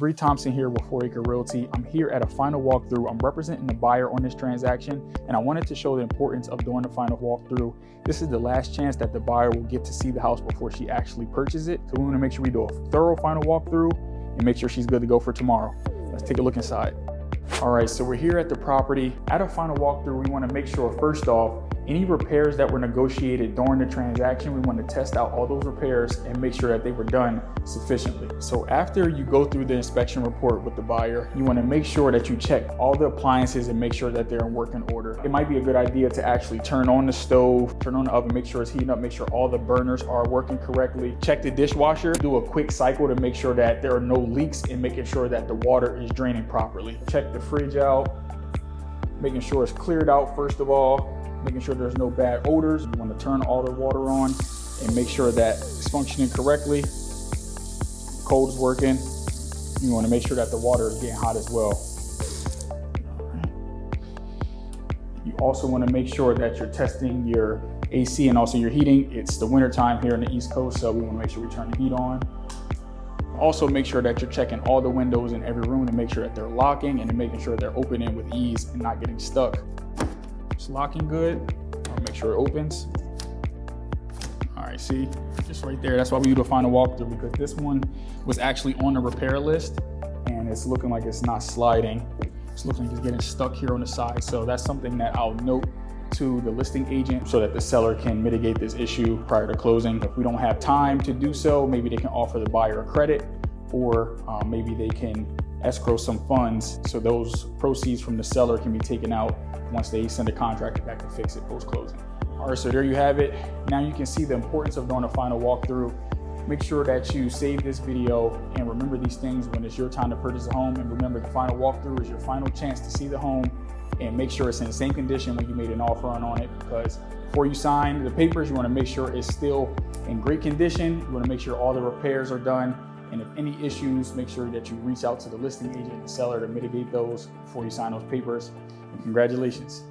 Sabri Thompson here with Foraker Realty. I'm here at a final walkthrough. I'm representing the buyer on this transaction, and I wanted to show the importance of doing the final walkthrough. This is the last chance that the buyer will get to see the house before she actually purchases it. So we want to make sure we do a thorough final walkthrough and make sure she's good to go for tomorrow. Let's take a look inside. All right, so we're here at the property. At a final walkthrough, we want to make sure, first off, any repairs that were negotiated during the transaction, we want to test out all those repairs and make sure that they were done sufficiently. So after you go through the inspection report with the buyer, you want to make sure that you check all the appliances and make sure that they're in working order. It might be a good idea to actually turn on the stove, turn on the oven, make sure it's heating up, make sure all the burners are working correctly. Check the dishwasher, do a quick cycle to make sure that there are no leaks and making sure that the water is draining properly. Check the fridge out, making sure it's cleared out first of all, making sure there's no bad odors. You want to turn all the water on and make sure that it's functioning correctly. The code is working. You want to make sure that the water is getting hot as well. You also want to make sure that you're testing your AC and also your heating. It's the winter time here in the East Coast, so we want to make sure we turn the heat on. Also make sure that you're checking all the windows in every room to make sure that they're locking and making sure they're opening with ease and not getting stuck. It's locking good. I'll make sure it opens. All right, see, just right there. That's why we do the final walkthrough, because this one was actually on the repair list and it's looking like it's not sliding. It's looking like it's getting stuck here on the side. So that's something that I'll note to the listing agent so that the seller can mitigate this issue prior to closing. If we don't have time to do so, maybe they can offer the buyer a credit, or maybe they can escrow some funds so those proceeds from the seller can be taken out once they send a contractor back to fix it post-closing. All right, so there you have it. Now you can see the importance of doing a final walkthrough. Make sure that you save this video and remember these things when it's your time to purchase a home. And remember, the final walkthrough is your final chance to see the home and make sure it's in the same condition when you made an offer on it, because before you sign the papers, you want to make sure it's still in great condition. You want to make sure all the repairs are done. And if any issues, make sure that you reach out to the listing agent and seller to mitigate those before you sign those papers. And congratulations.